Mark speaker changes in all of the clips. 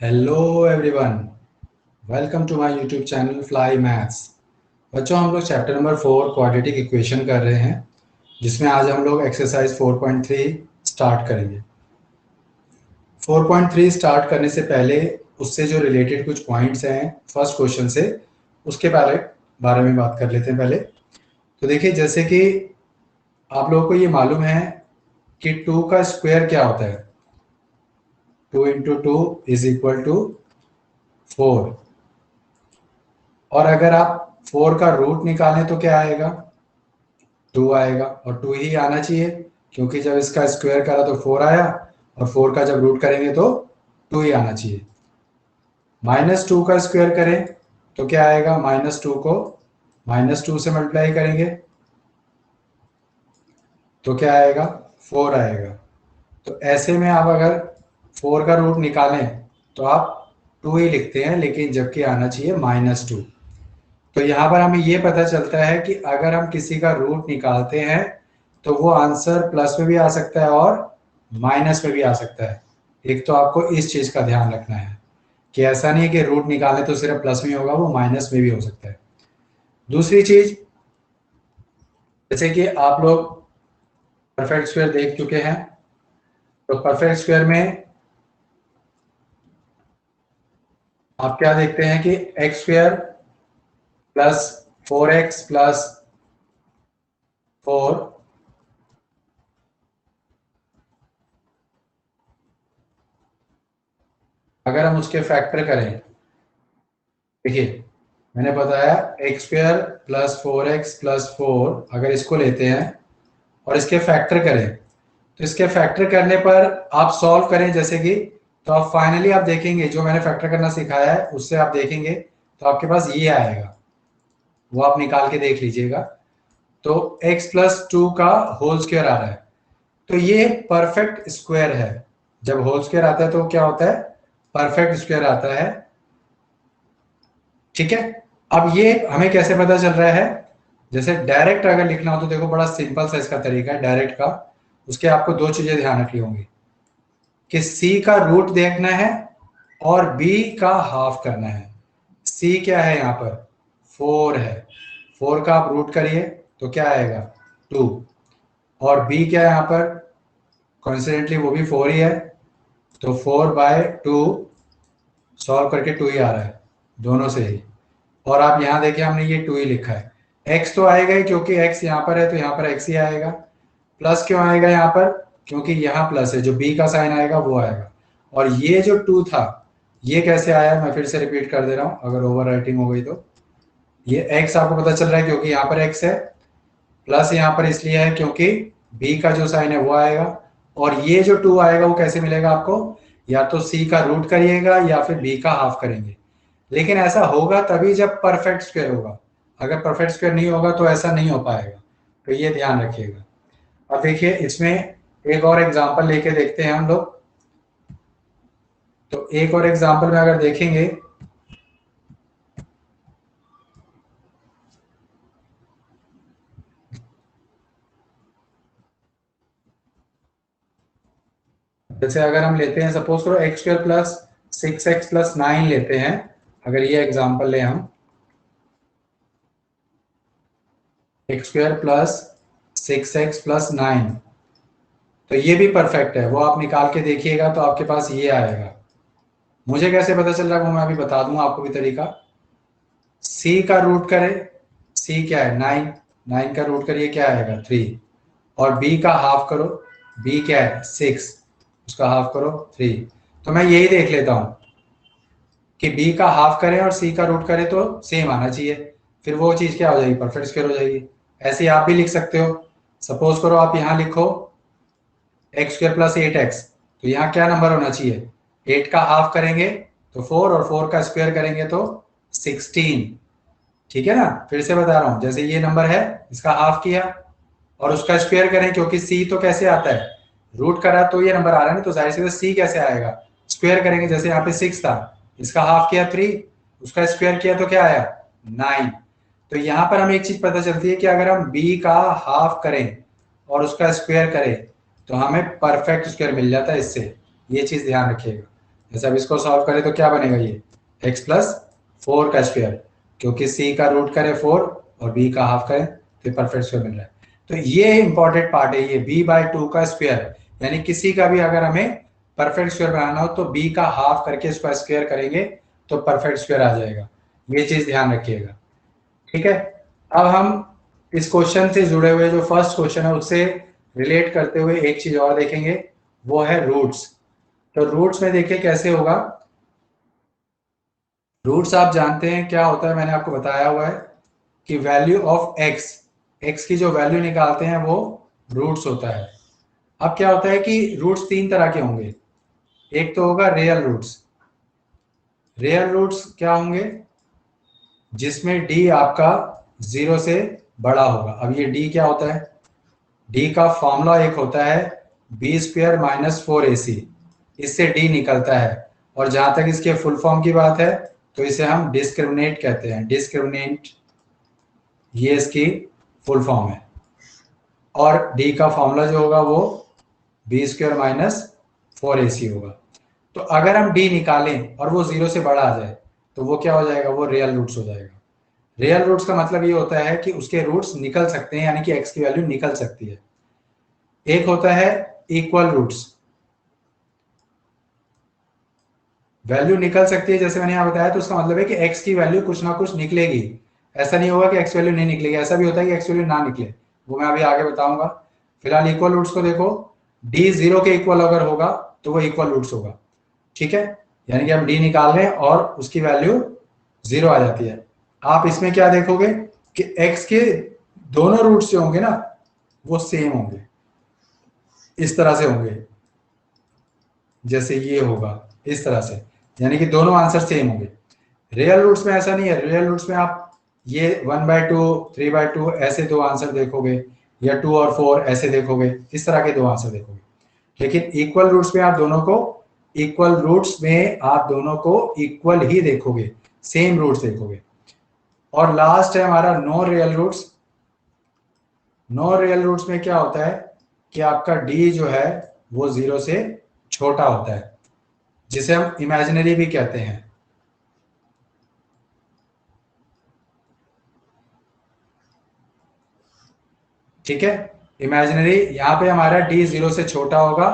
Speaker 1: Hello everyone, welcome to my YouTube channel Fly Maths. बच्चों, हम लोग चैप्टर नंबर 4 क्वाड्रेटिक इक्वेशन कर रहे हैं, जिसमें आज हम लोग एक्सरसाइज 4.3 स्टार्ट करेंगे। 4.3 स्टार्ट करने से पहले उससे जो रिलेटेड कुछ पॉइंट्स हैं फर्स्ट क्वेश्चन से, उसके बारे में बात कर लेते हैं पहले। तो देखिए, जैसे कि आप लोगों को ये मालूम है कि 2 का स्क्वायर क्या होता है। 2 इंटू 2 इज इक्वल टू 4। और अगर आप 4 का रूट निकालें तो क्या आएगा? 2 आएगा, और 2 ही आना चाहिए, क्योंकि जब इसका स्क्वायर करा तो 4 आया, और 4 का जब रूट करेंगे तो 2 ही आना चाहिए। -2 का स्क्वायर करें तो क्या आएगा? -2 को -2 से मल्टीप्लाई करेंगे तो क्या आएगा? 4 आएगा। तो ऐसे में आप अगर 4 का रूट निकालें तो आप 2 ही लिखते हैं, लेकिन जबकि आना चाहिए -2। तो यहाँ पर हमें ये पता चलता है कि अगर हम किसी का रूट निकालते हैं तो वो आंसर प्लस में भी आ सकता है और माइनस में भी आ सकता है। एक तो आपको इस चीज का ध्यान रखना है कि ऐसा नहीं है कि रूट निकालें तो सिर्फ प्लस में होगा, वो माइनस में भी हो सकता है। दूसरी चीज, जैसे कि आप लोग परफेक्ट स्क्वायर देख चुके हैं, तो परफेक्ट स्क्वायर में आप क्या देखते हैं कि x square plus 4x plus 4, अगर हम उसके फैक्टर करें, देखिए मैंने बताया x square plus 4x plus 4, अगर इसको लेते हैं और इसके फैक्टर करें तो इसके फैक्टर करने पर आप सॉल्व करें जैसे कि, तो आप फाइनली आप देखेंगे जो मैंने फैक्टर करना सिखाया है उससे आप देखेंगे तो आपके पास ये आएगा, वो आप निकाल के देख लीजिएगा। तो x प्लस 2 का होल स्क्वायर आ रहा है, तो ये परफेक्ट स्क्वायर है। जब होल स्क्वायर आता है तो क्या होता है? परफेक्ट स्क्वायर आता है। ठीक है, अब ये हमें कैसे पता चल रहा है? जैसे डायरेक्ट अगर लिखना हो तो देखो, बड़ा सिंपल सा इसका तरीका है डायरेक्ट का। उसके आपको दो चीजें ध्यान रखनी होंगी कि c का रूट देखना है और b का हाफ करना है। c क्या है यहाँ पर? 4 है। 4 का आप रूट करिए तो क्या आएगा? 2। और b क्या है यहाँ पर? कॉन्सिडेंटली वो भी 4 ही है, तो 4/2 सॉल्व करके 2 ही आ रहा है दोनों से ही। और आप यहाँ देखिए, हमने ये 2 ही लिखा है। x तो आएगा ही, क्योंकि x यहाँ पर है तो यहाँ पर x ही आएगा। प्लस क्यों आएगा यहाँ पर? क्योंकि यहाँ प्लस है, जो b का साइन आएगा वो आएगा। और ये जो 2 था, ये कैसे आया? मैं फिर से रिपीट कर दे रहा हूँ, अगर ओवर राइटिंग हो गई तो। ये x आपको पता चल रहा है क्योंकि यहाँ पर x है, प्लस यहाँ पर इसलिए है क्योंकि b का जो साइन है वो आएगा। और ये जो 2 आएगा वो कैसे मिलेगा आपको? या तो c का रूट करिएगा या फिर b का हाफ करेंगे। लेकिन ऐसा होगा तभी जब परफेक्ट स्क्वायर होगा, अगर परफेक्ट स्क्वायर नहीं होगा तो ऐसा नहीं हो पाएगा। तो ये ध्यान रखिएगा। अब देखिए, इसमें एक और एग्जांपल लेके देखते हैं हम लोग। तो एक और एग्जांपल में अगर देखेंगे, जैसे अगर हम लेते हैं, सपोज करो x square plus 6x plus 9 लेते हैं, अगर ये एग्जांपल ले हम, x square plus 6x plus 9, तो ये भी परफेक्ट है। वो आप निकाल के देखिएगा तो आपके पास ये आएगा। मुझे कैसे पता चल रहा है वो मैं अभी बता दूंगा आपको भी तरीका। c का रूट करें, c क्या है? 9। 9 का रूट करिए, क्या आएगा? 3। और b का हाफ करो, b क्या है? 6, उसका हाफ करो 3। तो मैं यही देख लेता हूं कि b का हाफ करें और c का रूट करें तो सेम आना चाहिए, फिर वो चीज क्या हो जाएगी? परफेक्ट स्क्वायर हो जाएगी। ऐसे ही आप भी लिख सकते हो। सपोज करो आप यहाँ लिखो एक्स स्क्वायर प्लस 8x, तो यहाँ क्या नंबर होना चाहिए? 8 का हाफ करेंगे तो 4, और 4 का स्क्वायर करेंगे तो 16। ठीक है ना? फिर से बता रहा हूं, जैसे ये नंबर है, इसका हाफ किया और उसका स्क्वायर करें, क्योंकि सी तो कैसे आता है? रूट करा तो ये नंबर आ रहा है ना, तो जाहिर सी सी कैसे आएगा? स्क्वायर करेंगे। जैसे यहाँ पे 6 था, इसका हाफ किया 3, उसका स्क्वायर किया तो क्या आया? 9। तो यहाँ पर हमें एक चीज पता चलती है कि अगर हम b का हाफ करें और उसका स्क्वायर करें तो हमें परफेक्ट स्क्वायर मिल जाता है इससे। ये चीज ध्यान रखिएगा। जैसे अब इसको सॉल्व करें तो क्या बनेगा, ये x प्लस 4 का स्क्वायर, क्योंकि c का रूट करें 4 और b का हाफ करें तो परफेक्ट स्क्वायर मिल रहा है। तो ये इंपॉर्टेंट पार्ट है, ये b/2 का स्क्वायर, यानी किसी का भी अगर हमें परफेक्ट स्क्वायर बनाना हो तो b का हाफ करके इसको स्क्वायर करेंगे तो परफेक्ट स्क्वायर आ जाएगा। ये चीज ध्यान रखिएगा, ठीक है। अब हम इस क्वेश्चन से जुड़े हुए जो फर्स्ट क्वेश्चन है उससे रिलेट करते हुए एक चीज और देखेंगे, वो है रूट्स। तो रूट्स में देखिए कैसे होगा। रूट्स आप जानते हैं क्या होता है, मैंने आपको बताया हुआ है कि वैल्यू ऑफ एक्स, एक्स की जो वैल्यू निकालते हैं वो रूट्स होता है। अब क्या होता है कि रूट्स तीन तरह के होंगे। एक तो होगा रियल रूट्स। रियल रूट्स क्या होंगे, जिसमें डी आपका 0 से बड़ा होगा। अब ये डी क्या होता है, डी का फॉर्मूला एक होता है b² - 4ac, इससे डी निकलता है। और जहां तक इसके फुल फॉर्म की बात है तो इसे हम डिस्क्रिमिनेंट कहते हैं, डिस्क्रिमिनेंट, ये इसकी फुल फॉर्म है। और डी का फॉर्मूला जो होगा वो b² - 4ac होगा। तो अगर हम डी निकालें और वो 0 से बड़ा आ जाए तो वो क्या हो जाएगा, वो रियल रूट्स हो जाएगा। रियल रूट्स का मतलब ये होता है कि उसके रूट्स निकल सकते हैं, यानी कि एक्स की वैल्यू निकल सकती है। एक होता है इक्वल रूट्स, वैल्यू निकल सकती है जैसे मैंने यहां बताया, तो उसका मतलब है कि एक्स की वैल्यू कुछ ना कुछ निकलेगी। ऐसा नहीं होगा कि एक्स वैल्यू नहीं निकलेगी, ऐसा भी होता है कि एक्स वैल्यू ना निकले, वो मैं अभी आगे बताऊंगा। फिलहाल इक्वल रूट्स को देखो, डी 0 के इक्वल अगर होगा तो वो इक्वल रूट्स होगा, ठीक है। यानी कि हम डी निकाल रहे हैं और उसकी वैल्यू 0 आ जाती है। आप इसमें क्या देखोगे कि एक्स के दोनों रूट्स जो होंगे ना वो सेम होंगे, इस तरह से होंगे, जैसे ये होगा इस तरह से, यानी कि दोनों आंसर सेम होंगे। रियल रूट्स में ऐसा नहीं है, रियल रूट्स में आप ये 1/2 3/2 ऐसे दो आंसर देखोगे, या 2 और 4 ऐसे देखोगे, इस तरह के दो आंसर देखोगे। लेकिन इक्वल रूट्स में आप दोनों को, इक्वल रूट्स में आप दोनों को इक्वल ही देखोगे, सेम रूट्स देखोगे। और लास्ट है हमारा no real roots. No real roots में क्या होता है कि आपका डी जो है वो 0 से छोटा होता है, जिसे हम इमेजिनरी भी कहते हैं। ठीक है, इमेजिनरी, यहां पे हमारा डी 0 से छोटा होगा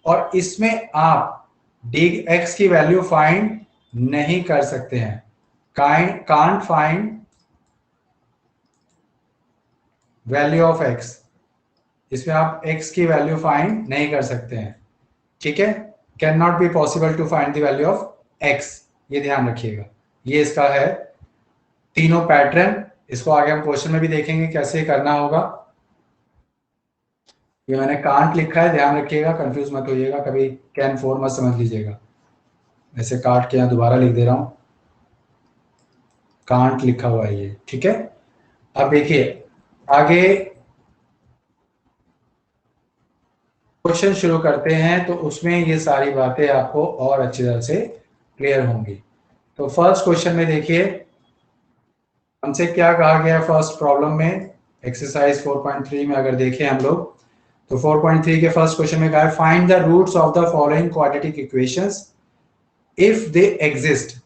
Speaker 1: और इसमें आप डी एक्स की वैल्यू फाइंड नहीं कर सकते हैं, can't find value of x, इसमें आप एक्स की वैल्यू फाइंड नहीं कर सकते हैं, ठीक है। Can not be possible to find the value of x, ये ध्यान रखिएगा। ये इसका है तीनों पैटर्न, इसको आगे हम क्वेश्चन में भी देखेंगे कैसे करना होगा। ये मैंने कांट लिखा है, ध्यान रखिएगा, कंफ्यूज मत होइएगा कभी, कैन 4 मत समझ लीजिएगा। ऐसे काट के यहाँ दोबारा लिख दे रहा हूं, कांट लिखा हुआ है ये, ठीक है। अब देखिए आगे क्वेश्चन शुरू करते हैं, तो उसमें ये सारी बातें आपको और अच्छी तरह से क्लियर होंगी। तो फर्स्ट क्वेश्चन में देखिए हमसे क्या कहा गया है फर्स्ट प्रॉब्लम में, एक्सरसाइज 4.3 में अगर देखें हम लोग, तो 4.3 के फर्स्ट क्वेश्चन में कहा है find the roots of the following quadratic equations if they exist.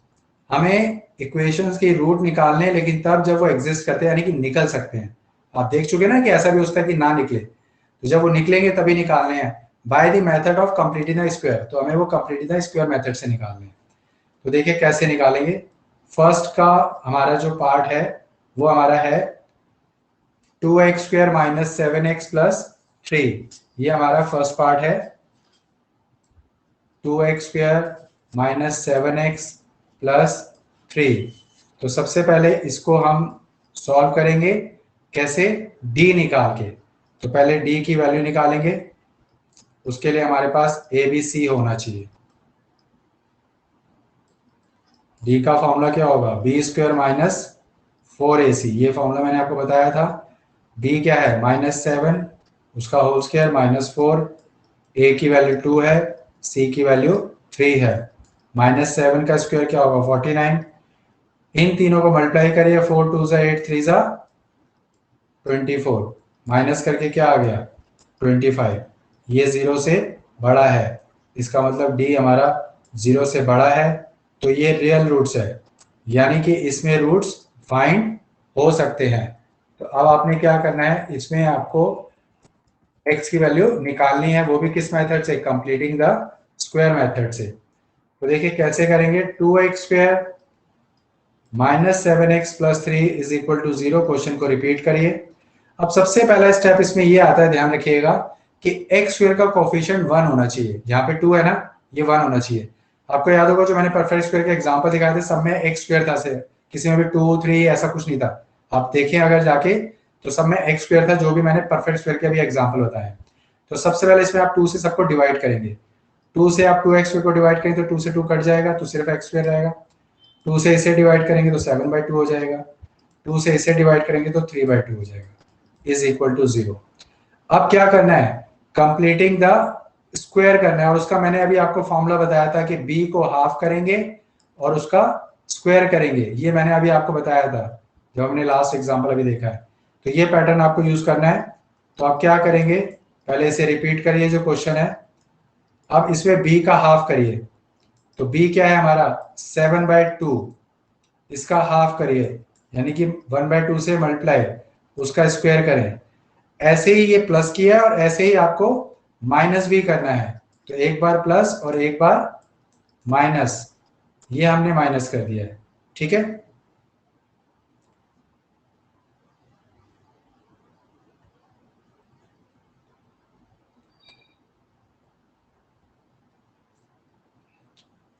Speaker 1: हमें इक्वेशंस की रूट निकालने हैं, लेकिन तब जब वो एग्जिस्ट करते हैं, यानी कि निकल सकते हैं। आप देख चुके ना कि ऐसा भी हो सकता है कि ना निकले, तो जब वो निकलेंगे तभी निकालने हैं by the method of completing the square, तो हमें वो कंप्लीटिंग द स्क्वायर मेथड से निकालने हैं। तो देखिए कैसे निकालेंगे। फर्स्ट का हमारा जो पार्ट है वो हमारा है 2x² - 7x + 3, ये हमारा फर्स्ट पार्ट है। 2x² - 7x + 3। तो सबसे पहले इसको हम सॉल्व करेंगे, कैसे, d निकाल के। तो पहले d की वैल्यू निकालेंगे, उसके लिए हमारे पास a b c होना चाहिए। d का फॉर्मूला क्या होगा, b² - 4ac, ये फॉर्मूला मैंने आपको बताया था। b क्या है -7, उसका होल स्क्वायर -4, a की वैल्यू 2 है, c की वैल्यू 3 है। -7 का स्क्वायर क्या होगा 49, इन तीनों को मल्टीप्लाई करिए, 4 2 ज़ा 8 3 ज़ा 24, माइनस करके क्या आ गया 25। ये 0 से बड़ा है, इसका मतलब डी हमारा 0 से बड़ा है तो ये रियल रूट्स है, यानी कि इसमें रूट्स फाइंड हो सकते हैं। तो अब आपने क्या करना है, इसमें आपको x की वैल्यू निकालनी है, वो भी किस मेथड से, कंप्लीटिंग द स्क्वायर मेथड से। तो देखिए कैसे करेंगे, 2x square minus 7x plus 3 is equal to 0। Question को रिपीट करिए। अब सबसे पहला स्टेप इसमें ये आता है, ध्यान रखिएगा कि x स्क्वायर का कोफिशिएंट 1 होना चाहिए। यहाँ पे 2 है ना, ये 1 होना चाहिए। आपको याद होगा जो मैंने परफेक्ट स्क्वायर के एग्जांपल दिखाए थे, सब में x स्क्वायर था, से किसी में भी 2 3 ऐसा कुछ नहीं था। आप देखें अगर जाके तो सब में x स्क्वायर था, जो भी मैंने परफेक्ट स्क्वायर के अभी एग्जाम्पल बताए। तो सबसे पहले इसमें आप 2 से सबको डिवाइड करेंगे। 2 से आप 2x स्क्वायर को डिवाइड करेंगे तो 2 से 2 कट जाएगा, तो सिर्फ x स्क्वायर रहेगा। 2 से इसे डिवाइड करेंगे तो 7/2 हो जाएगा। 2 से इसे डिवाइड करेंगे तो 3/2 हो जाएगा, इज इक्वल टू 0। अब क्या करना है, कंप्लीटिंग द स्क्वायर करना है, और उसका मैंने अभी आपको फॉर्मूला बताया था कि b को हाफ करेंगे और उसका स्क्वायर करेंगे। ये मैंने अभी आपको बताया था जो हमने लास्ट एग्जांपल अभी देखा है। तो ये पैटर्न आपको यूज करना है। तो आप क्या करेंगे, पहले इसे रिपीट करिए जो क्वेश्चन है। अब इसमें b का हाफ करिए, तो b क्या है हमारा 7/2, इसका हाफ करिए यानी कि 1/2 से मल्टीप्लाई, उसका स्क्वायर करें। ऐसे ही ये प्लस किया और ऐसे ही आपको माइनस भी करना है, तो एक बार प्लस और एक बार माइनस, ये हमने माइनस कर दिया है। ठीक है,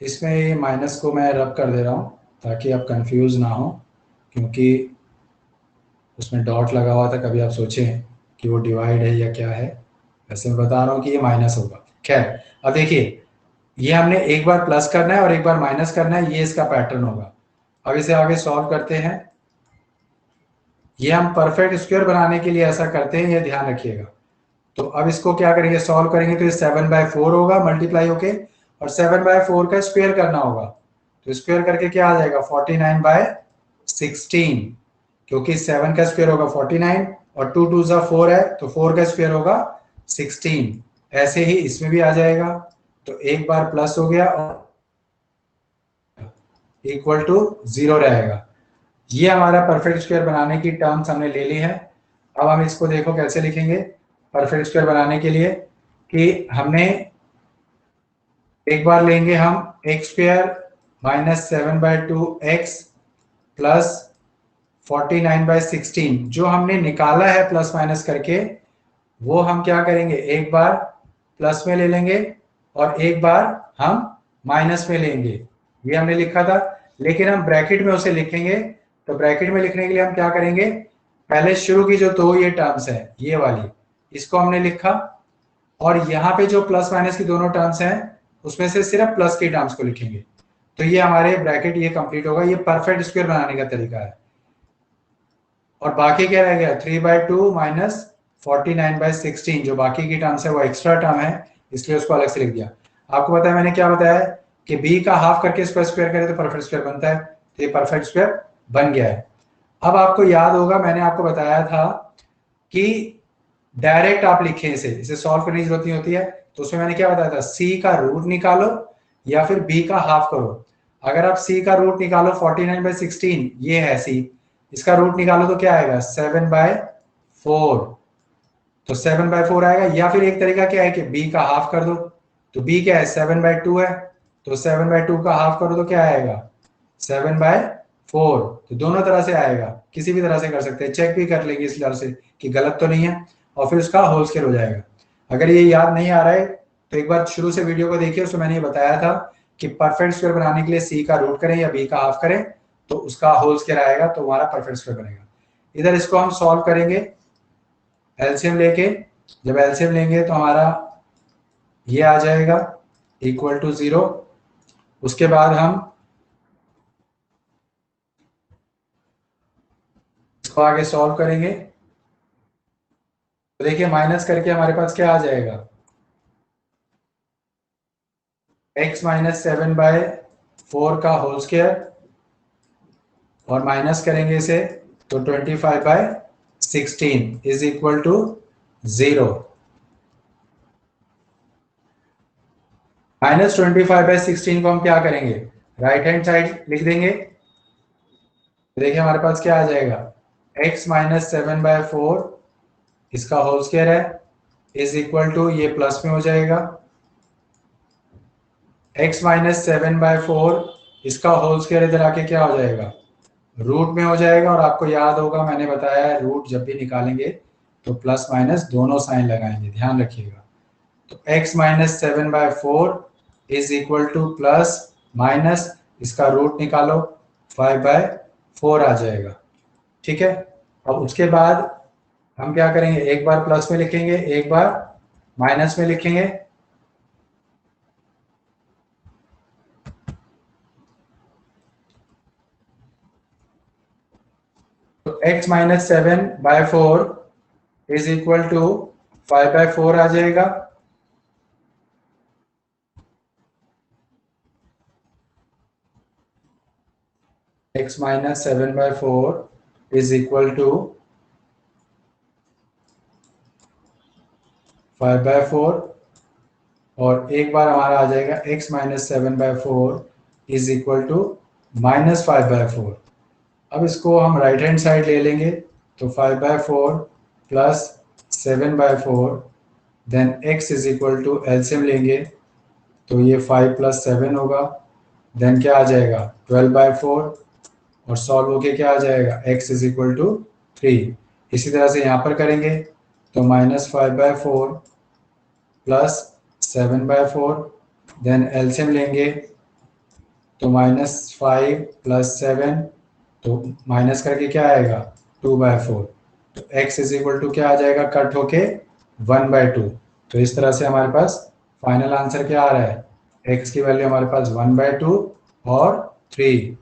Speaker 1: इसमें ये माइनस को मैं रब कर दे रहा हूं ताकि आप कंफ्यूज ना हो, क्योंकि उसमें डॉट लगा हुआ था, कभी आप सोचें कि वो डिवाइड है या क्या है। वैसे मैं बता रहा हूँ कि ये माइनस होगा। खैर, अब देखिए ये हमने एक बार प्लस करना है और एक बार माइनस करना है, ये इसका पैटर्न होगा। अब इसे आगे सॉल्व करते हैं। ये हम परफेक्ट स्क्वायर बनाने के लिए ऐसा करते हैं, ये ध्यान रखिएगा। तो अब इसको क्या करेंगे, सॉल्व करेंगे तो ये 7/4 होगा मल्टीप्लाई होके, और 7/4 का स्क्वायर करना होगा। तो स्क्वायर करके क्या आ जाएगा, 49/16, क्योंकि 7 का स्क्वायर होगा 49 और 2 2 जा 4 है, तो 4 का स्क्वायर होगा 16। ऐसे ही इसमें भी आ जाएगा। तो एक बार प्लस हो गया और इक्वल टू 0 रहेगा। ये हमारा परफेक्ट स्क्वायर बनाने की टर्म्स हमने ले ली है। अब हम इसको देखो कैसे लिखेंगे परफेक्ट स्क्वायर बनाने के लिए, कि हमने एक बार लेंगे हम एक्स स्क्वायर माइनस 7/2 प्लस 49/16, जो हमने निकाला है प्लस माइनस करके, वो हम क्या करेंगे, एक बार प्लस में ले लेंगे और एक बार हम माइनस में लेंगे। ये हमने लिखा था, लेकिन हम ब्रैकेट में उसे लिखेंगे। तो ब्रैकेट में लिखने के लिए हम क्या करेंगे, पहले शुरू की जो दो ये टर्म्स है, ये वाली, इसको हमने लिखा, और यहाँ पे जो प्लस माइनस की दोनों टर्म्स हैं उसमें से सिर्फ प्लस की टर्म्स को लिखेंगे। तो ये हमारे ब्रैकेट ये कंप्लीट होगा। ये परफेक्ट स्क्वायर बनाने का तरीका है। और बाकी क्या रह गया, 3/2 माइनस 49/16, जो बाकी की टर्म्स है वो एक्स्ट्रा टर्म है, इसलिए उसको अलग से लिख दिया। आपको पता है मैंने क्या बताया है कि b का हाफ करके इसको स्क्वायर करें तो परफेक्ट स्क्वायर बनता है। तो ये परफेक्ट स्क्वायर बन गया है। अब आपको याद होगा मैंने आपको बताया था कि डायरेक्ट आप लिखें, इसे सॉल्व करने की जरूरत नहीं होती है। तो उसमें मैंने क्या बताया था, c का रूट निकालो या फिर b का हाफ करो। अगर आप c का रूट निकालो 49/16, ये है c, इसका रूट निकालो तो क्या आएगा 7/4, तो 7/4 आएगा। या फिर एक तरीका क्या है कि b का हाफ कर दो, तो b क्या है 7/2 है, तो 7/2 का हाफ करो तो क्या आएगा 7/4। तो दोनों तरह से आएगा, किसी भी तरह से कर सकते हैं, चेक भी कर लेंगे इस तरह से कि गलत तो नहीं है, और फिर उसका होल स्केल हो जाएगा। अगर ये याद नहीं आ रहा है तो एक बार शुरू से वीडियो को देखिए, उसमें मैंने ये बताया था कि परफेक्ट स्क्वायर बनाने के लिए सी का रूट करें या बी का हाफ करें तो उसका होल स्केयर आएगा, तो हमारा परफेक्ट स्क्वायर बनेगा। इधर इसको हम सॉल्व करेंगे एलसीएम लेके। जब एलसीएम लेंगे तो हमारा ये आ जाएगा इक्वल टू 0। उसके बाद हम इसको आगे सॉल्व करेंगे, तो देखिए माइनस करके हमारे पास क्या आ जाएगा, x माइनस 7/4 का होल स्क्वायर, और माइनस करेंगे इसे तो 25/16 इज इक्वल टू 0। -25/16 को हम क्या करेंगे, राइट हैंड साइड लिख देंगे। देखिए हमारे पास क्या आ जाएगा, x माइनस 7/4 इसका होल स्क्वायर है इज इक्वल टू, ये प्लस में हो जाएगा, x माइनस 7/4 इसका होल स्क्वायर इधर आके क्या हो जाएगा, रूट में हो जाएगा। और आपको याद होगा मैंने बताया है रूट जब भी निकालेंगे तो प्लस माइनस दोनों साइन लगाएंगे, ध्यान रखिएगा। तो x minus 7/4 is equal to plus minus इसका रूट निकालो 5/4 आ जाएगा, ठीक है। अब उसके बाद हम क्या करेंगे, एक बार प्लस में लिखेंगे एक बार माइनस में लिखेंगे। तो x minus 7/4 is equal to 5/4 आ जाएगा। x minus 7/4 is equal to 5/4 और एक बार हमारा आ जाएगा x minus 7/4 is equal to -5/4। अब इसको हम राइट हैंड साइड ले लेंगे तो 5/4 plus 7/4 then x is equal to LCM लेंगे तो ये 5 + 7 होगा, देन क्या आ जाएगा 12/4 और सॉल्व होके क्या आ जाएगा x इज इक्वल टू 3। इसी तरह से यहाँ पर करेंगे तो -5/4 प्लस 7/4 देन एलसीएम लेंगे तो -5 + 7 तो माइनस करके क्या आएगा 2/4। तो x इज इक्वल टू क्या आ जाएगा, कट होके 1/2। तो इस तरह से हमारे पास फाइनल आंसर क्या आ रहा है, x की वैल्यू हमारे पास 1/2 और 3,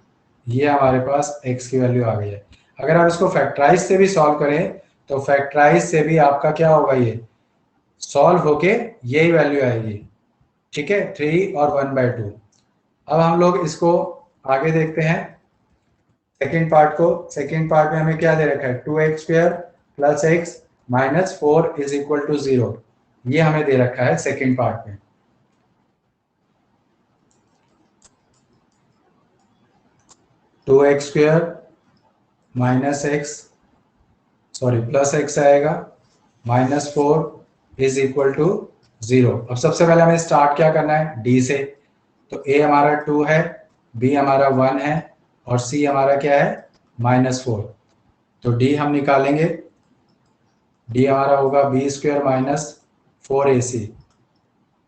Speaker 1: ये हमारे पास x की वैल्यू आ गई है। अगर आप इसको फैक्टराइज से भी सॉल्व करें तो फैक्टराइज से भी आपका क्या होगा, ये सॉल्व होके यही वैल्यू आएगी, ठीक है, 3 और 1/2। अब हम लोग इसको आगे देखते हैं सेकेंड पार्ट को। सेकेंड पार्ट में हमें क्या दे रखा है, 2x² + x - 4 is equal to 0, ये हमें दे रखा है सेकेंड पार्ट में। प्लस x आएगा -4 इज इक्वल टू 0। अब सबसे पहले हमें स्टार्ट क्या करना है, d से। तो a हमारा 2 है, b हमारा 1 है और c हमारा क्या है -4। तो d हम निकालेंगे, d हमारा होगा b² - 4ac।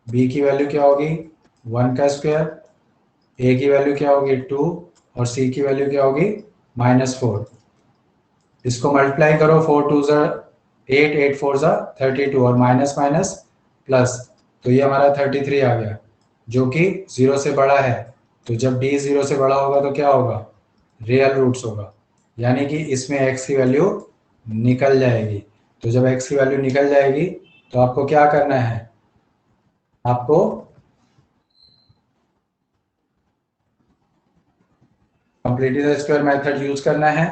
Speaker 1: b की वैल्यू क्या होगी 1 का स्क्वायर, a की वैल्यू क्या होगी 2 और c की वैल्यू क्या होगी -4। इसको मल्टीप्लाई करो, 4 2 8, 8 4 32 और माइनस माइनस प्लस, तो ये हमारा 33 आ गया जो कि 0 से बड़ा है। तो जब d 0 से बड़ा होगा तो क्या होगा, रियल रूट्स होगा, यानी कि इसमें x की वैल्यू निकल जाएगी। तो जब x की वैल्यू निकल जाएगी तो आपको क्या करना है, आपको completely the square method use करना है।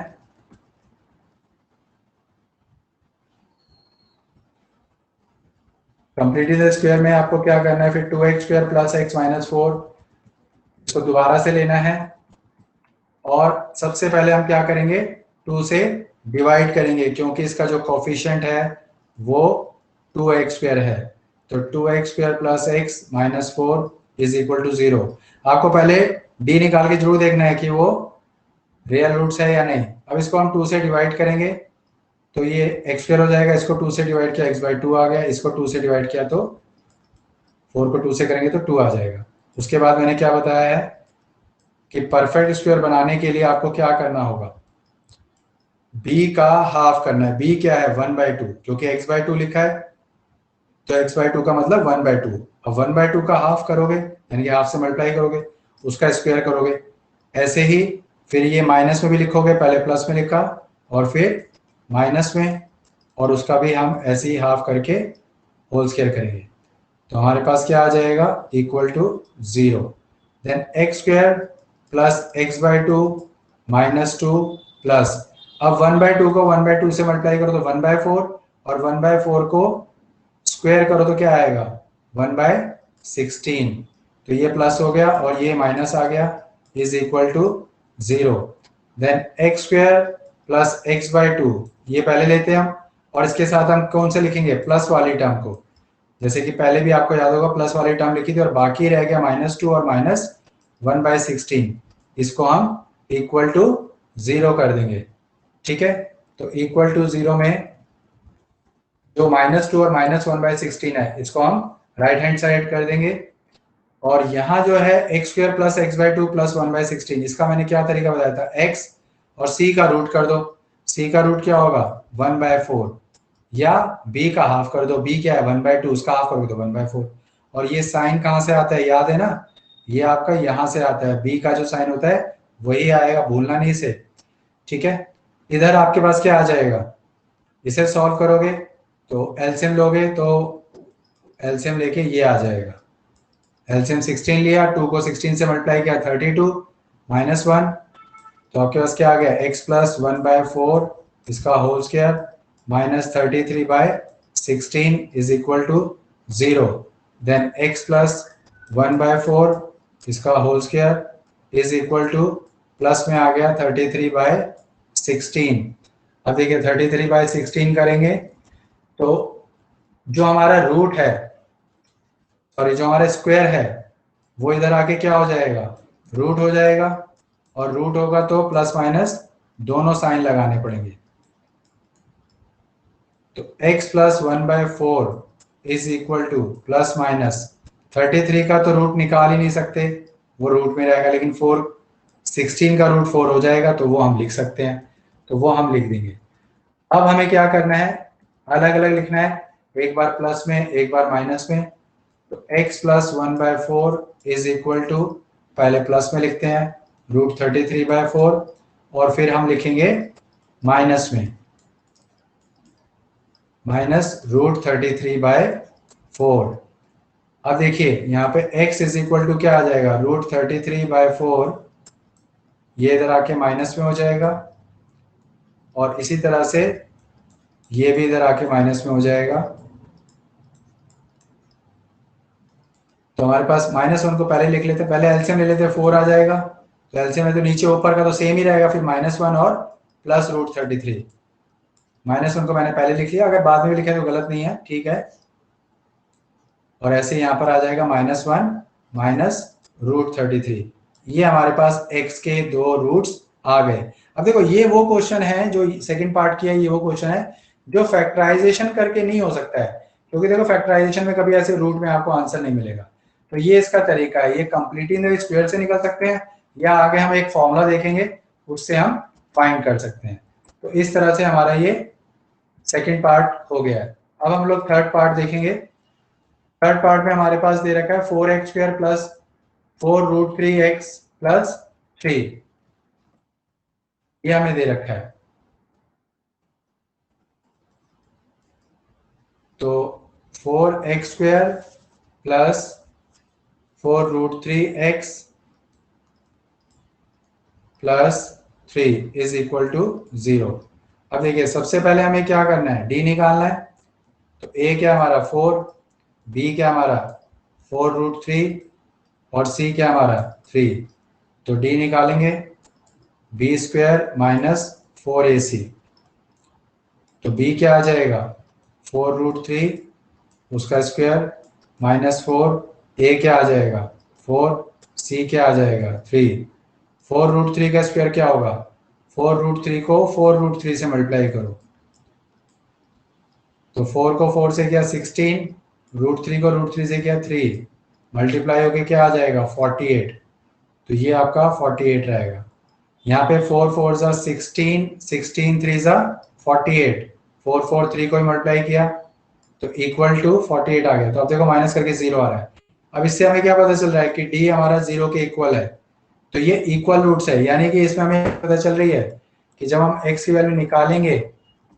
Speaker 1: कंप्लीटली द स्क्वायर में आपको क्या करना है, फिर 2x² + x - 4 इसको दोबारा से लेना है और सबसे पहले हम क्या करेंगे 2 से डिवाइड करेंगे क्योंकि इसका जो कोफिशिएंट है वो 2x² है। तो 2x² + x - 4 is equal to 0। आपको पहले d निकाल के जरूर देखना है कि वो रियल रूट्स है या नहीं। अब इसको हम 2 से डिवाइड करेंगे तो ये x² हो जाएगा, इसको 2 से डिवाइड किया x/2 आ गया, इसको 2 से डिवाइड किया तो 4 को 2 से करेंगे तो 2 आ जाएगा। उसके बाद मैंने क्या बताया है कि परफेक्ट स्क्वायर बनाने के लिए आपको क्या करना होगा, b का हाफ करना है। b क्या है 1/2, क्योंकि x/2 लिखा है तो x/2 का मतलब 1/2। अब 1/2 का हाफ करोगे यानी कि हाफ से मल्टीप्लाई करोगे, उसका स्क्वायर करोगे। ऐसे ही फिर ये माइनस में भी लिखोगे, पहले प्लस में लिखा और फिर माइनस में, और उसका भी हम ऐसे ही हाफ करके होल स्क्वायर करेंगे। तो हमारे पास क्या आ जाएगा equal to 0। Then x² + x/2 - 2 plus, अब 1/2 को 1/2 से मल्टीप्लाई करो तो 1/4 और 1/4 को स्क्वायर करो तो क्या आएगा 1/16। तो ये प्लस हो गया और ये माइनस आ गया, is equal to 0। Then x square plus x by two, ये पहले लेते हैं हम, और इसके साथ हम कौन से लिखेंगे, प्लस वाली टर्म को। जैसे कि पहले भी आपको याद होगा प्लस वाली टर्म लिखी थी, और बाकी रह गया -2 और -1/16, इसको हम इक्वल टू 0 कर देंगे। ठीक है, तो इक्वल टू 0 में जो -2 और -1/16 है, इसको हम राइट हैंड साइड कर देंगे। और यहाँ जो है x square plus x by two plus 1/16, इसका मैंने क्या तरीका बताया था, एक्स और सी का रूट कर दो। सी का रूट क्या होगा, 1/4, या बी का हाफ कर दो, बी क्या है 1/2, उसका हाफ कर दो 1/4। और ये साइन कहाँ से आता है, याद है ना, ये आपका यहाँ से आता है, बी का जो साइन होता है वही आएगा, भूलना नहीं इसे। ठीक है, इधर आपके पास क्या आ जाएगा, इसे सॉल्व करोगे तो एलसीएम लोगे तो एलसीएम लेके ये आ जाएगा। एलसीएम 16 लिया, 2 को 16 से मल्टीप्लाई किया 32 -1, तो आपके पास क्या आ गया, x प्लस 1/4 इसका whole square -33/16 is equal to 0। Then x plus 1/4 इसका whole square is equal to, plus में आ गया 33/16। अब देखिए 33/16 करेंगे तो जो हमारा रूट है, सॉरी जो हमारा स्क्वायर है, वो इधर आके क्या हो जाएगा, रूट हो जाएगा। और रूट होगा तो प्लस माइनस दोनों साइन लगाने पड़ेंगे। तो x plus 1/4 is equal to plus minus 33 का तो रूट निकाल ही नहीं सकते, वो रूट में रहेगा, लेकिन 16 का रूट 4 हो जाएगा, तो वो हम लिख सकते हैं, तो वो हम लिख देंगे। अब हमें क्या करना है, अलग अलग लिखना है, एक बार प्लस में एक बार माइनस में। तो x plus 1/4 is equal to, पहले प्लस में लिखते हैं √33/4, और फिर हम लिखेंगे माइनस में -√33/4। अब देखिए यहाँ पे x इज इक्वल टू क्या आ जाएगा, √33/4, ये इधर आके माइनस में हो जाएगा, और इसी तरह से ये भी इधर आके माइनस में हो जाएगा। तो हमारे पास -1 को पहले लिख लेते, पहले एलसीएम ले लेते, 4 आ जाएगा। तो एलसीएम में तो नीचे ऊपर का तो सेम ही रहेगा, फिर -1 और प्लस √33। -1 को मैंने पहले लिख लिया, अगर बाद में भी लिखे तो गलत नहीं है, ठीक है। और ऐसे यहाँ पर आ जाएगा -1 माइनस √33। ये हमारे पास x के दो रूट्स आ गए। अब देखो ये वो क्वेश्चन है जो सेकंड पार्ट किया है, ये वो क्वेश्चन है जो फैक्टराइजेशन करके नहीं हो सकता है, क्योंकि देखो फैक्टराइजेशन में कभी ऐसे रूट में आपको आंसर नहीं मिलेगा। तो ये इसका तरीका है, ये कंप्लीटिंग द स्क्वायर से निकल सकते हैं, या आगे हम एक फॉर्मूला देखेंगे उससे हम फाइंड कर सकते हैं। तो इस तरह से हमारा ये सेकंड पार्ट हो गया है। अब हम लोग थर्ड पार्ट देखेंगे। थर्ड पार्ट में हमारे पास दे रखा है 4x² प्लस 4√3x प्लस 3, ये हमें दे रखा है। तो 4x² plus 4√3x plus 3 is equal to 0। अब देखिए सबसे पहले हमें क्या करना है, d निकालना है। तो a क्या हमारा 4, b क्या हमारा 4√3, और c क्या हमारा 3। तो d निकालेंगे, b² माइनस 4ac, तो b क्या आ जाएगा 4√3 उसका स्क्वायर -4, a क्या आ जाएगा 4, c क्या आ जाएगा 3। 4√3 का स्क्वायर क्या होगा, 4√3 को 4√3 से मल्टीप्लाई करो, तो 4 को 4 से किया 16, √3 को √3 से किया 3, मल्टीप्लाई होके क्या आ जाएगा 48। तो ये आपका 48 रहेगा। यहाँ पे 4 4 जा 16, 16 3 जा 48, 4 4 3 को ही मल्टीप्लाई किया तो इक्वल टू 48 आ गया। तो अब देखो माइनस करके 0 आ रहा है। अब इससे हमें क्या पता चल रहा है कि d हमारा 0 के इक्वल है, तो ये इक्वल रूट्स है, यानी कि इसमें हमें पता चल रही है कि जब हम x की वैल्यू निकालेंगे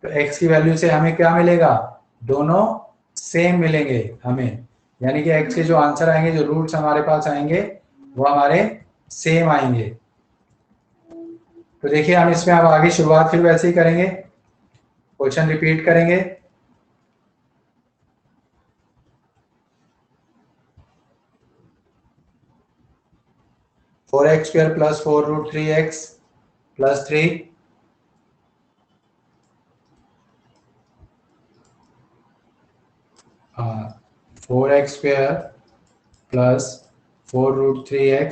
Speaker 1: तो x की वैल्यू से हमें क्या मिलेगा, दोनों सेम मिलेंगे हमें, यानी कि x के जो आंसर आएंगे, जो रूट्स हमारे पास आएंगे वो हमारे सेम आएंगे। तो देखिए हम इसमें अब आगे शुरुआत फिर वैसे ही करेंगे, क्वेश्चन रिपीट करेंगे। 4x² plus 4√3x plus 3 4x² plus 4√3x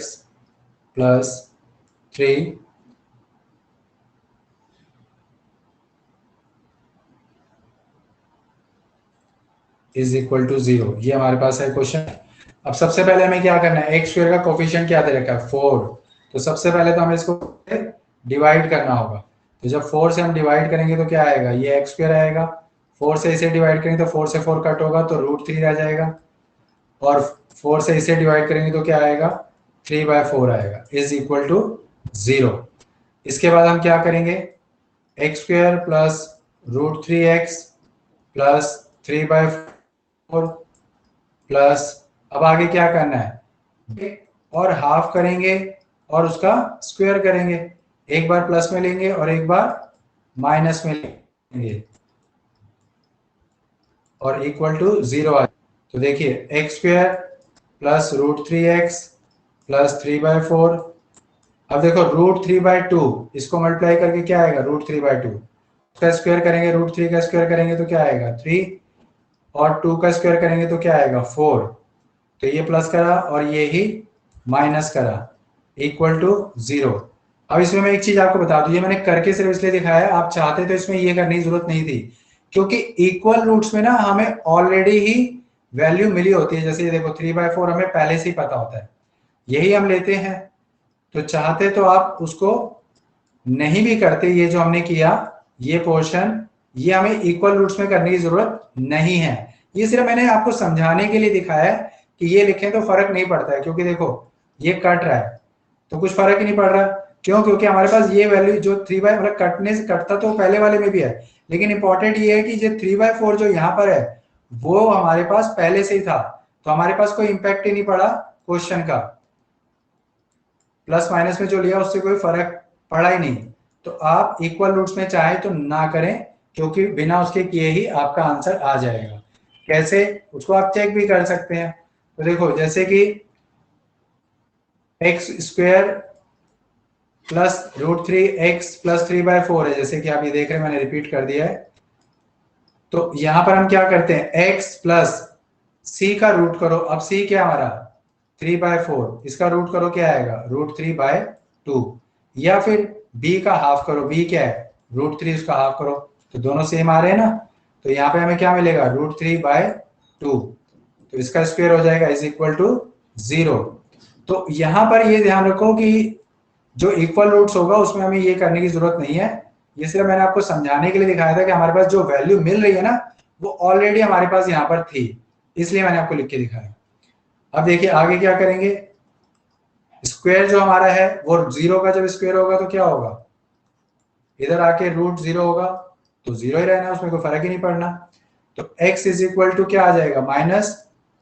Speaker 1: plus 3 is equal to 0। ये हमारे पास है क्वेश्चन। अब सबसे पहले हमें क्या करना है, x² का कोफिशिएंट क्या दे रखा है 4। तो सबसे पहले तो हमें इसको डिवाइड करना होगा। तो जब 4 से हम डिवाइड करेंगे तो क्या आएगा, ये x² आएगा। 4 से इसे डिवाइड करेंगे तो 4 से 4 कट होगा तो √3 रह जाएगा। और 4 से इसे डिवाइड करेंगे तो क्या आएगा, 3/4 आएगा इज इक्वल टू 0। इसके बाद हम क्या करेंगे, x² plus √3x plus 3/4 plus, अब आगे क्या करना है, और हाफ करेंगे और उसका स्क्वायर करेंगे। एक बार प्लस में लेंगे और एक बार माइनस में लेंगे और इक्वल टू 0 आ। तो देखिए x² प्लस √3x प्लस 3/4। अब देखो √3/2 इसको मल्टीप्लाई करके क्या आएगा, √3/2 उसका स्क्वायर करेंगे, √3 का स्क्वायर करेंगे तो क्या आएगा 3, और 2 का स्क्वायर करेंगे तो क्या आएगा 4। तो ये प्लस करा और ये ही माइनस करा इक्वल टू 0। अब इसमें मैं एक चीज आपको बता दूं, ये मैंने करके सिर्फ इसलिए दिखाया, आप चाहते तो इसमें ये करने की जरूरत नहीं थी, क्योंकि इक्वल रूट्स में ना हमें ऑलरेडी ही वैल्यू मिली होती है। जैसे ये देखो 3/4 हमें पहले से ही पता होता है, यही हम लेते हैं। तो चाहते तो आप उसको नहीं भी करते, ये जो हमने किया ये पोर्शन, ये हमें इक्वल रूट्स में करने की जरूरत नहीं है। ये सिर्फ मैंने आपको समझाने के लिए दिखाया है कि ये लिखें तो फर्क नहीं पड़ता है, क्योंकि देखो ये कट रहा है तो कुछ फर्क ही नहीं पड़ रहा। क्यों, क्योंकि हमारे पास ये वैल्यू जो 3/, मतलब कटने से कटता तो पहले वाले में भी है, लेकिन इंपॉर्टेंट ये है कि जो 3/4 जो यहाँ पर है वो हमारे पास पहले से ही था, तो हमारे पास कोई इंपैक्ट ही नहीं पड़ा क्वेश्चन का। प्लस माइनस में जो लिया उससे कोई फर्क पड़ा ही नहीं। तो आप इक्वल रूट्स में चाहे तो ना करें, क्योंकि बिना उसके किए ही आपका आंसर आ जाएगा। कैसे, उसको आप चेक भी कर सकते हैं। तो देखो जैसे कि x² प्लस √3x प्लस 3/4 है, जैसे कि आप ये देख रहे हैं मैंने रिपीट कर दिया है। तो यहां पर हम क्या करते हैं, x प्लस c का रूट करो। अब c क्या हमारा 3/4, इसका रूट करो क्या आएगा √3/2, या फिर b का हाफ करो, b क्या है √3 उसका हाफ करो, तो दोनों सेम आ रहे हैं ना। तो यहाँ पे हमें क्या मिलेगा √3/2, तो इसका स्क्वायर हो जाएगा इज इक्वल टू 0। तो यहां पर ये ध्यान रखो कि जो इक्वल रूट्स होगा उसमें हमें ये करने की जरूरत नहीं है। ये सिर्फ मैंने आपको समझाने के लिए दिखाया था कि हमारे पास जो वैल्यू मिल रही है ना वो ऑलरेडी हमारे पास यहाँ पर थी, इसलिए मैंने आपको लिख के दिखाया। अब देखिए आगे क्या करेंगे, स्क्वायर जो हमारा है वो 0 का जब स्क्वायर होगा तो क्या होगा, इधर आके √0 होगा तो 0 ही रहना, उसमें कोई फर्क ही नहीं पड़ना। तो x इज इक्वल टू क्या आ जाएगा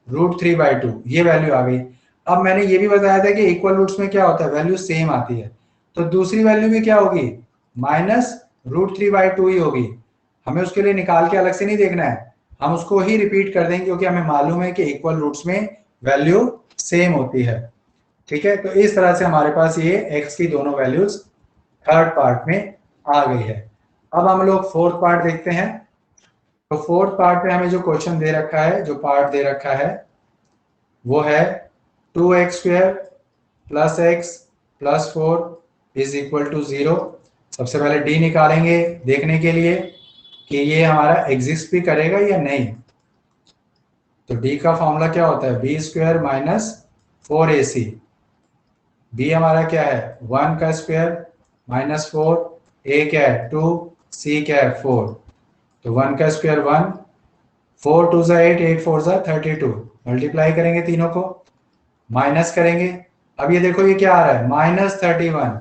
Speaker 1: -√3/2, ये वैल्यू आ गई। अब मैंने ये भी बताया था कि इक्वल रूट्स में क्या होता है, वैल्यू सेम आती है, तो दूसरी वैल्यू भी क्या होगी -√3/2 ही होगी। हमें उसके लिए निकाल के अलग से नहीं देखना है, हम उसको ही रिपीट कर देंगे, क्योंकि हमें मालूम है कि इक्वल रूट्स में वैल्यू सेम होती है। ठीक है, तो इस तरह से हमारे पास ये x की दोनों वैल्यूज थर्ड पार्ट में आ गई है। अब हम लोग फोर्थ पार्ट देखते हैं। तो फोर्थ पार्ट में हमें जो क्वेश्चन दे रखा है, जो पार्ट दे रखा है वो है 2x² plus x plus 4 is equal to 0। सबसे पहले d निकालेंगे देखने के लिए कि ये हमारा एग्जिस्ट भी करेगा या नहीं। तो d का फॉर्मूला क्या होता है, b² माइनस 4ac। b हमारा क्या है 1 का स्क्वायर माइनस 4, a क्या है 2, c क्या है 4। तो 1 का स्क्वायर 1, 4 2 ज़ा 8, 8 4 ज़ा 32, मल्टीप्लाई करेंगे तीनों को, माइनस करेंगे। अब ये देखो ये क्या आ रहा है -31।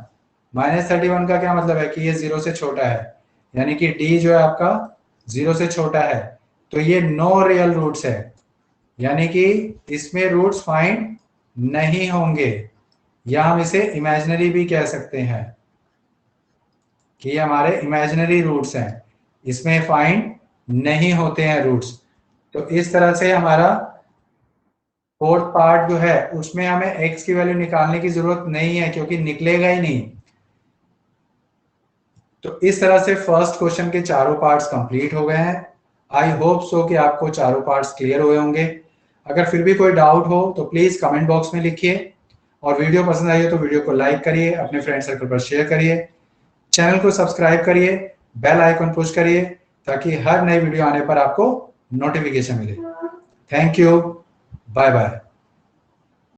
Speaker 1: -31 का क्या मतलब है कि ये 0 से छोटा है, यानी कि d जो है आपका 0 से छोटा है, तो ये नो रियल रूट्स है, यानी कि इसमें रूट्स फाइंड नहीं होंगे, या हम इसे इमेजिनरी भी कह सकते हैं कि ये हमारे इमेजिनरी रूट्स हैं, इसमें फाइंड नहीं होते हैं रूट्स। तो इस तरह से हमारा फोर्थ पार्ट जो है उसमें हमें x की वैल्यू निकालने की जरूरत नहीं है क्योंकि निकलेगा ही नहीं। तो इस तरह से फर्स्ट क्वेश्चन के चारों पार्ट्स कंप्लीट हो गए हैं। आई होप सो कि आपको चारों पार्ट्स क्लियर हुए होंगे। अगर फिर भी कोई डाउट हो तो प्लीज कमेंट बॉक्स में लिखिए, और वीडियो पसंद आई हो तो वीडियो को लाइक करिए, अपने फ्रेंड सर्कल पर शेयर करिए, चैनल को सब्सक्राइब करिए, बेल आइकन पुश करिए ताकि हर नई वीडियो आने पर आपको नोटिफिकेशन मिले। Thank you, bye bye.